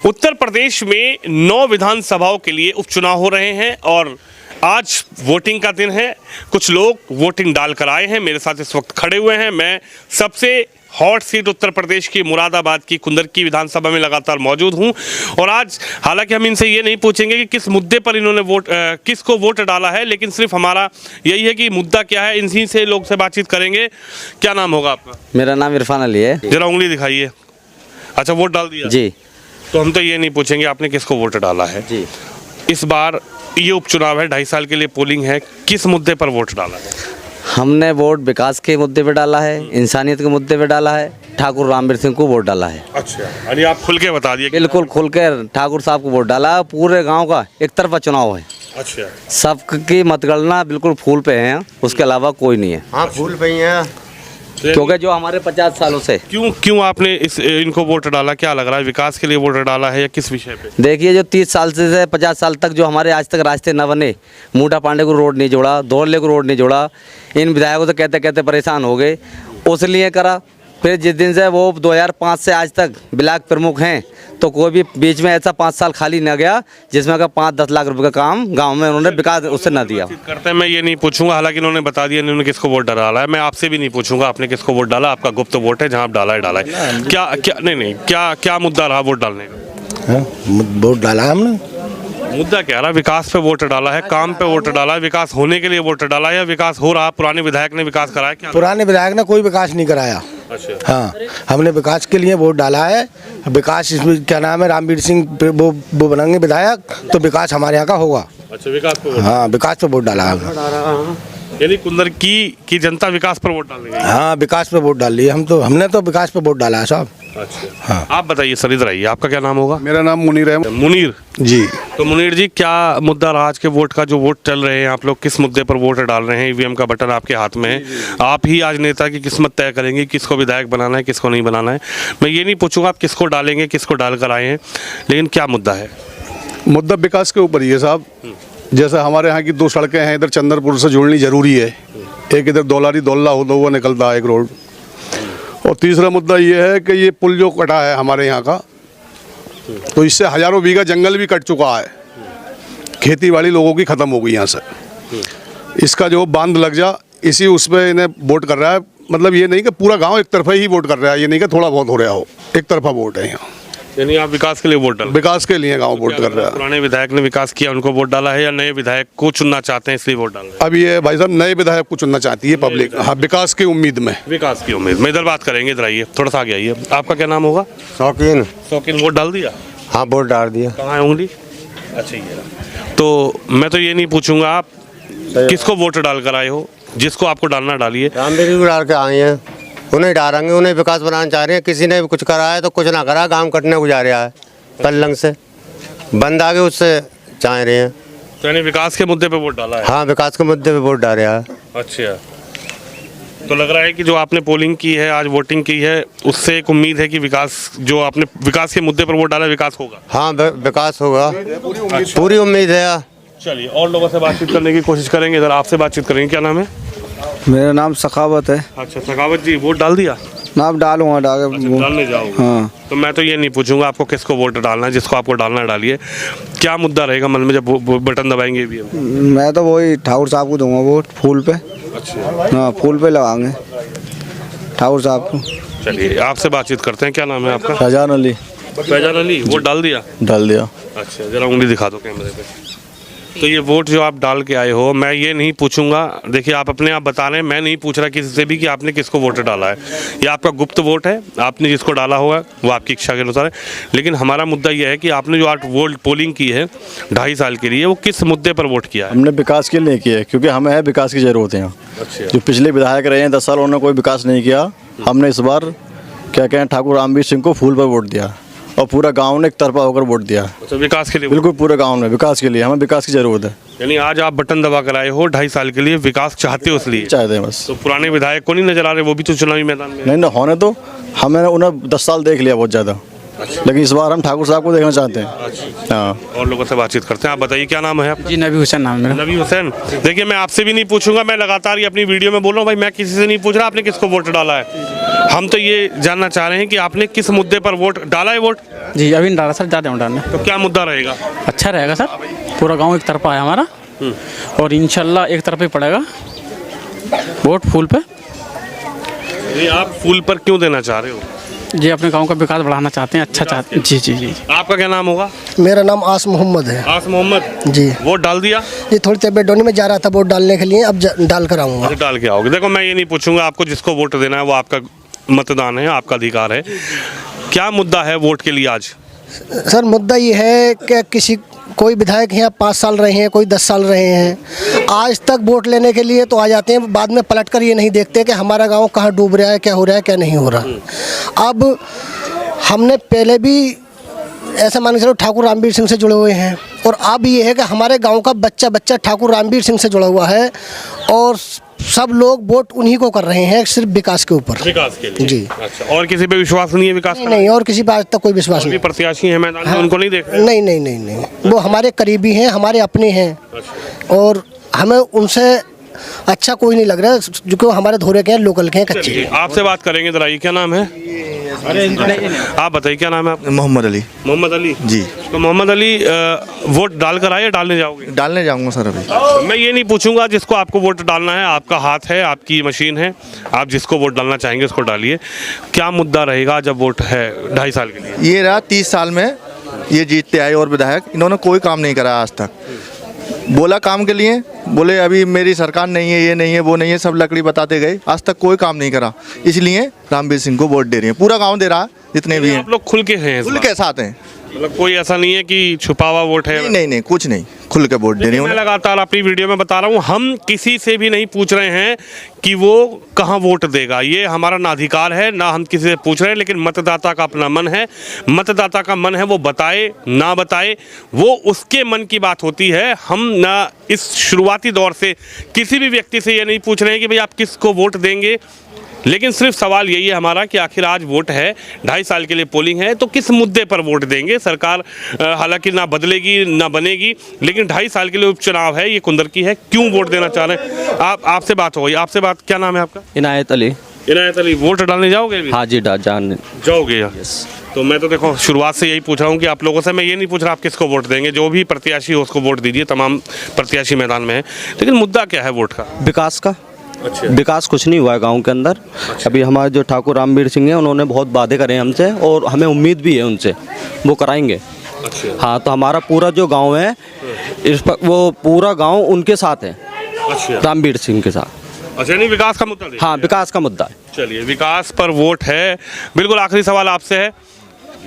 उत्तर प्रदेश में 9 विधानसभाओं के लिए उपचुनाव हो रहे हैं और आज वोटिंग का दिन है। कुछ लोग वोटिंग डालकर आए हैं, मेरे साथ इस वक्त खड़े हुए हैं। मैं सबसे हॉट सीट उत्तर प्रदेश की मुरादाबाद की कुंदरकी विधानसभा में लगातार मौजूद हूं और आज हालांकि हम इनसे ये नहीं पूछेंगे कि किस मुद्दे पर इन्होंने किसको वोट डाला है, लेकिन सिर्फ हमारा यही है कि मुद्दा क्या है, इन्हीं से लोग से बातचीत करेंगे। क्या नाम होगा आपका? मेरा नाम इरफान अली है। जरा उंगली दिखाइए। अच्छा, वोट डाल दिया जी। तो हम तो ये नहीं पूछेंगे आपने किसको वोट डाला है जी। इस बार ये उपचुनाव है, 2.5 साल के लिए पोलिंग है, किस मुद्दे पर वोट डाला है? हमने वोट विकास के मुद्दे पे डाला है, इंसानियत के मुद्दे पे डाला है, ठाकुर रामवीर सिंह को वोट डाला है। अच्छा, यानी आप खुल के बता दिए। बिल्कुल खुल कर ठाकुर साहब को वोट डाला है। पूरे गांव का एक तरफा चुनाव है। अच्छा, सबकी मतगणना बिल्कुल फूल पे है, उसके अलावा कोई नहीं है। हाँ, फूल पे ही है, क्योंकि जो हमारे 50 सालों से क्यों आपने इनको वोट डाला? क्या लग रहा है, विकास के लिए वोट डाला है या किस विषय पे? देखिए, जो 30 साल से 50 साल तक जो हमारे आज तक रास्ते न बने, मूटा पांडे को रोड नहीं जोड़ा, धोरले को रोड नहीं जोड़ा, इन विधायकों से कहते कहते परेशान हो गए, उसलिए करा। फिर जिस दिन से वो 2005 से आज तक ब्लॉक प्रमुख हैं, तो कोई भी बीच में ऐसा 5 साल खाली न गया जिसमें का 5-10 लाख रुपए का काम गांव में उन्होंने विकास उससे न दिया। करते हैं, मैं ये नहीं पूछूंगा, हालांकि इन्होंने बता दिया इन्होंने किसको वोट डाला है। मैं आपसे भी नहीं पूछूंगा आपने किसको वोट डाला, आपका गुप्त वोट है, जहां आप डाला है। क्या मुद्दा रहा वोट डालने का? वोट डाला हमने। मुद्दा क्या रहा? विकास पे वोट डाला है, काम पे वोट डाला है, विकास होने के लिए वोट डाला है या विकास हो रहा? पुराने विधायक ने विकास कराया क्या? पुराने विधायक ने कोई विकास नहीं कराया। अच्छा, हाँ, हमने विकास के लिए वोट डाला है। विकास इसमें क्या नाम है, रामवीर सिंह वो बनेंगे विधायक तो विकास हमारे यहाँ का होगा। अच्छा, विकास पे वोट। हाँ, विकास पे वोट डाला है। यानी कुंदरकी की जनता विकास पर वोट डालने गई। हाँ, विकास पे वोट डाल लिए हमने तो विकास पे वोट डाला है साहब। अच्छा, हाँ। आप बताइए सर, इधर आइए, आपका क्या नाम होगा? मेरा नाम मुनीर है। मुनीर जी। तो मुनीर जी, क्या मुद्दा रहा आज के वोट का? जो वोट चल रहे हैं, आप लोग किस मुद्दे पर वोट डाल रहे हैं? ईवीएम का बटन आपके हाथ में है, आप ही आज नेता की किस्मत तय करेंगे, किसको विधायक बनाना है, किसको नहीं बनाना है। मैं ये नहीं पूछूंगा आप किसको डालेंगे, किसको डालकर आए हैं, लेकिन क्या मुद्दा है? मुद्दा विकास के ऊपर ही है साहब। जैसे हमारे यहाँ की 2 सड़कें हैं, इधर चंद्रपुर से जोड़नी जरूरी है, एक इधर दौलारी दौला होता हुआ निकलता है एक रोड। और तीसरा मुद्दा ये है कि ये पुल जो कटा है हमारे यहाँ का, तो इससे हजारों बीघा जंगल भी कट चुका है, खेती बाड़ी लोगों की ख़त्म हो गई यहाँ से। इसका जो बांध लग जा, इसी उस पर इन्हें वोट कर रहा है। मतलब ये नहीं कि पूरा गांव एक तरफा ही वोट कर रहा है, ये नहीं कि थोड़ा बहुत हो रहा हो, एक तरफा वोट है यहाँ। यानी आप विकास के लिए वोट डाल? विकास के लिए गांव वोट कर रहा है। पुराने विधायक ने विकास किया, उनको वोट डाला है, या नए विधायक को चुनना चाहते हैं इसलिए वोट डाल रहे हैं? अब ये भाई साहब नए विधायक को चुनना चाहती है पब्लिक। हाँ, विकास की उम्मीद में। विकास की उम्मीद में। इधर बात करेंगे, इधर आइए, थोड़ा सा आगे आइए। आपका क्या नाम होगा? शौकीन। शौकीन, वोट डाल दिया? हाँ, वोट डाल दिया। कहाँ है उंगली? अच्छा, ये। तो मैं तो ये नहीं पूछूंगा आप किसको वोट डालकर आए हो, जिसको आपको डालना डालिए। रामवीर को डाल के आए हैं, उन्हें डालेंगे, उन्हें विकास बनाना चाह रहे हैं। किसी ने भी कुछ करा है तो कुछ ना करा, गाँव कटने को जा रहा है, पल्लंग से बंद आगे उससे चाह रहे हैं। तो यानी विकास के मुद्दे पे वोट डाला है? हाँ, विकास के मुद्दे पे वोट डाल रहा है। अच्छा, तो लग रहा है कि जो आपने पोलिंग की है, आज वोटिंग की है, उससे एक उम्मीद है कि विकास, जो आपने विकास के मुद्दे पर वोट डाला, विकास होगा। हाँ, विकास होगा, पूरी उम्मीद है। चलिए, और लोगों से बातचीत करने की कोशिश करेंगे। इधर आपसे बातचीत करेंगे। क्या नाम है? मेरा नाम सखावत है। अच्छा, सखावत जी, वोट डाल दिया? नाम डालूंगा डालने जाओ। हाँ। तो मैं तो ये नहीं पूछूंगा आपको किसको वोट डालना है, जिसको आपको डालना डालिए। क्या मुद्दा रहेगा मन में जब बटन दबाएंगे भी? मैं तो वही ठाकुर साहब को दूंगा वोट, फूल पे। अच्छा, हाँ, फूल पे लगाएंगे ठाकुर साहब को। चलिए, आपसे बातचीत करते हैं। क्या नाम है आपका? फैजान अली। फैजान अली, वोट डाल दिया? डाल दिया। अच्छा, जरा उंगली दिखा दो कैमरे पे। तो ये वोट जो आप डाल के आए हो, मैं ये नहीं पूछूंगा, देखिए आप अपने आप बता रहे हैं, मैं नहीं पूछ रहा किसी से भी कि आपने किसको वोट डाला है। ये आपका गुप्त वोट है, आपने जिसको डाला होगा वो आपकी इच्छा के अनुसार है। लेकिन हमारा मुद्दा ये है कि आपने जो आज वोट पोलिंग की है 2.5 साल के लिए, वो किस मुद्दे पर वोट किया है? हमने विकास के लिए किया है, क्योंकि हमें है विकास की ज़रूरत है यहाँ। अच्छा, जो पिछले विधायक रहे हैं 10 साल, उन्होंने कोई विकास नहीं किया। हमने इस बार क्या कहें, ठाकुर रामवीर सिंह को फूल पर वोट दिया और पूरा गांव ने एक तरफा होकर वोट दिया। अच्छा, विकास के लिए? बिल्कुल, पूरे गांव में विकास के लिए, हमें विकास की ज़रूरत है। यानी आज आप बटन दबा कर आए हो, 2.5 साल के लिए विकास चाहते हो इसलिए? चाहते हैं बस। तो पुराने विधायक को नहीं नजर आ रहे? वो भी तो चुनावी मैदान में। नहीं ना होने तो, हमें उन्हें 10 साल देख लिया बहुत ज़्यादा। लेकिन इस बार हम ठाकुर साहब को देखना चाहते हैं। हाँ, और लोगों से बातचीत करते हैं। आप बताइए क्या नाम है आपका? जी नबी हुसैन नाम है मेरा। नबी हुसैन। देखिए मैं आपसे भी नहीं पूछूंगा, मैं लगातार ये अपनी वीडियो में बोल रहा हूँ भाई, मैं किसी से नहीं पूछ रहा आपने किसको वोट डाला है। हम तो ये जानना चाह रहे हैं कि आपने किस मुद्दे पर वोट डाला है वोट? जी अभी नहीं डाला सर, जा रहे हैं डालने। तो क्या मुद्दा रहेगा? अच्छा रहेगा सर, पूरा गांव एक तरफा है हमारा और इंशाल्लाह एक तरफ ही पड़ेगा वोट फूल पे। ये आप फूल पर क्यों देना चाह रहे हो? जी अपने गांव का विकास बढ़ाना चाहते हैं, अच्छा चाहते हैं। जी जी जी। आपका क्या नाम होगा? मेरा नाम आस मोहम्मद है। आस मोहम्मद जी। वोट डाल दिया? ये थोड़ी तबियत डोनी में जा रहा था वोट डालने के लिए, अब डाल कर आऊँगा। अच्छा, डाल के आओगे। देखो मैं ये नहीं पूछूंगा आपको, जिसको वोट देना है वो आपका मतदान है, आपका अधिकार है। क्या मुद्दा है वोट के लिए आज? सर मुद्दा ये है कि कोई विधायक यहाँ 5 साल रहे हैं, कोई 10 साल रहे हैं, आज तक वोट लेने के लिए तो आ जाते हैं, बाद में पलट कर ये नहीं देखते कि हमारा गांव कहाँ डूब रहा है, क्या हो रहा है, क्या नहीं हो रहा। अब हमने पहले भी ऐसा मान के चलो ठाकुर रामवीर सिंह से जुड़े हुए हैं, और अब ये है कि हमारे गांव का बच्चा बच्चा ठाकुर रामवीर सिंह से जुड़ा हुआ है, और सब लोग वोट उन्हीं को कर रहे हैं सिर्फ विकास के ऊपर। विकास के लिए? जी। अच्छा, और किसी पे विश्वास नहीं है विकास का? नहीं, और किसी पे आज तक कोई विश्वास भी नहीं। प्रत्याशी हैं मैदान में, उनको नहीं देख रहे? नहीं नहीं नहीं नहीं, वो हमारे करीबी हैं, हमारे अपने हैं, और हमें उनसे अच्छा कोई नहीं लग रहा है, जो कि वो हमारे धोरे के हैं, लोकल के हैं, कच्चे चलिए, हैं। आपसे बात करेंगे जरा। ये क्या नाम है? आप बताइए क्या नाम है आपका? मोहम्मद अली। मोहम्मद अली जी। तो मोहम्मद अली वोट डाल कर आए या डालने जाओगे? डालने जाऊंगा सर अभी। मैं ये नहीं पूछूंगा जिसको आपको वोट डालना है, आपका हाथ है, आपकी मशीन है, आप जिसको वोट डालना चाहेंगे उसको डालिए। क्या मुद्दा रहेगा जब वोट है 2.5 साल के लिए? ये रहा 30 साल में ये जीतते आए और विधायक, इन्होंने कोई काम नहीं करा आज तक। बोला काम के लिए, बोले अभी मेरी सरकार नहीं है, ये नहीं है, वो नहीं है, सब लकड़ी बताते गए, आज तक कोई काम नहीं करा। इसलिए रामवीर सिंह को वोट दे रही है, पूरा गांव दे रहा है, जितने भी हैं आप लोग खुल के हैं इस खुल बार? के साथ हैं। मतलब कोई ऐसा नहीं है कि छुपा हुआ वोट है? नहीं नहीं नहीं, कुछ नहीं, खुल के वोट दे रही मैं हूँ। लगातार अपनी वीडियो में बता रहा हूँ, हम किसी से भी नहीं पूछ रहे हैं कि वो कहाँ वोट देगा, ये हमारा ना अधिकार है ना हम किसी से पूछ रहे हैं, लेकिन मतदाता का अपना मन है, मतदाता का मन है, वो बताए ना बताए वो उसके मन की बात होती है। हम ना इस शुरुआती दौर से किसी भी व्यक्ति से ये नहीं पूछ रहे हैं कि भाई आप किसको वोट देंगे, लेकिन सिर्फ सवाल यही है हमारा कि आखिर आज वोट है, 2.5 साल के लिए पोलिंग है, तो किस मुद्दे पर वोट देंगे। सरकार हालांकि ना बदलेगी ना बनेगी, लेकिन 2.5 साल के लिए उपचुनाव है, ये कुंदर की है, क्यों वोट देना चाह रहे हैं? आपसे बात हो गई, आपसे बात, क्या नाम है आपका? इनायत अली। इनायत अली, वोट डालने जाओगे अभी? हाँ जी, जान जाओगे? तो मैं तो देखो शुरुआत से यही पूछ रहा हूँ कि आप लोगों से, मैं ये नहीं पूछ रहा आप किसको वोट देंगे, जो भी प्रत्याशी हो उसको वोट दीजिए, तमाम प्रत्याशी मैदान में है, लेकिन मुद्दा क्या है वोट का? विकास का। अच्छा। विकास कुछ नहीं हुआ है गांव के अंदर। अभी हमारे जो ठाकुर रामवीर सिंह हैं उन्होंने बहुत वादे करे हैं हमसे, और हमें उम्मीद भी है उनसे वो कराएंगे। अच्छा। हाँ, तो हमारा पूरा जो गांव है इस पर, वो पूरा गांव उनके साथ है, अच्छा, रामवीर सिंह के साथ। अच्छा, नहीं विकास का मुद्दा? हाँ, विकास का मुद्दा है। चलिए, विकास पर वोट है। बिल्कुल आखिरी सवाल आपसे है,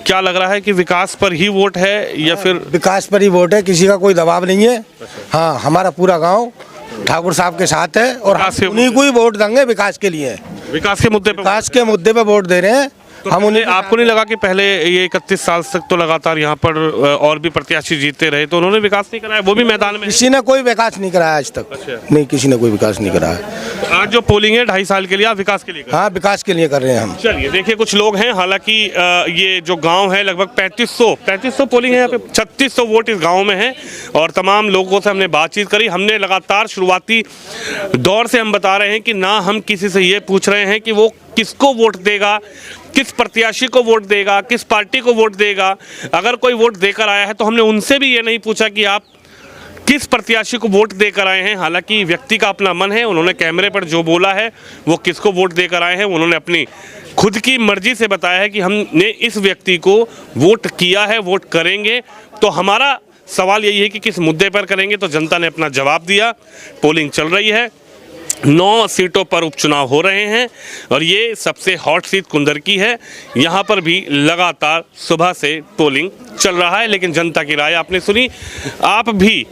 क्या लग रहा है कि विकास पर ही वोट है या फिर? विकास पर ही वोट है, किसी का कोई दबाव नहीं है। हाँ, हमारा पूरा गांव ठाकुर साहब के साथ है, और विकास हम उन्हीं को ही वोट देंगे विकास के लिए। विकास के मुद्दे पर? विकास के मुद्दे पे वोट दे रहे हैं तो हम उन्हें। आपको नहीं लगा कि पहले ये 31 साल तक तो लगातार यहाँ पर और भी प्रत्याशी जीतते रहे, तो उन्होंने विकास नहीं कराया, वो भी मैदान में? किसी ने कोई विकास नहीं कराया आज तक। अच्छा। नहीं, किसी ने कोई विकास नहीं कराया। तो आज जो पोलिंग है 2.5 साल के लिए, आप विकास के लिए कर? हाँ, विकास के लिए कर रहे हैं हम। चलिए, देखिए कुछ लोग हैं, हालांकि ये जो गांव है लगभग 3500 पोलिंग है यहाँ पे, 3600 वोट इस गांव में है, और तमाम लोगों से हमने बातचीत करी। हमने लगातार शुरुआती दौर से हम बता रहे हैं कि ना हम किसी से ये पूछ रहे हैं कि वो किसको वोट देगा, किस प्रत्याशी को वोट देगा, किस पार्टी को वोट देगा। अगर कोई वोट देकर आया है तो हमने उनसे भी ये नहीं पूछा कि आप किस प्रत्याशी को वोट देकर आए हैं। हालांकि व्यक्ति का अपना मन है, उन्होंने कैमरे पर जो बोला है वो किसको वोट देकर आए हैं, उन्होंने अपनी खुद की मर्जी से बताया है कि हमने इस व्यक्ति को वोट किया है, वोट करेंगे। तो हमारा सवाल यही है कि किस मुद्दे पर करेंगे, तो जनता ने अपना जवाब दिया। पोलिंग चल रही है, 9 सीटों पर उपचुनाव हो रहे हैं, और ये सबसे हॉट सीट कुंदर की है। यहाँ पर भी लगातार सुबह से पोलिंग चल रहा है, लेकिन जनता की राय आपने सुनी। आप भी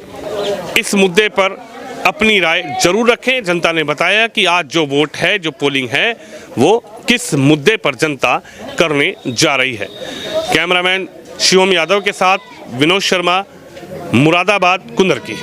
इस मुद्दे पर अपनी राय जरूर रखें। जनता ने बताया कि आज जो वोट है, जो पोलिंग है, वो किस मुद्दे पर जनता करने जा रही है। कैमरामैन शिवम यादव के साथ विनोद शर्मा, मुरादाबाद, कुंदर की।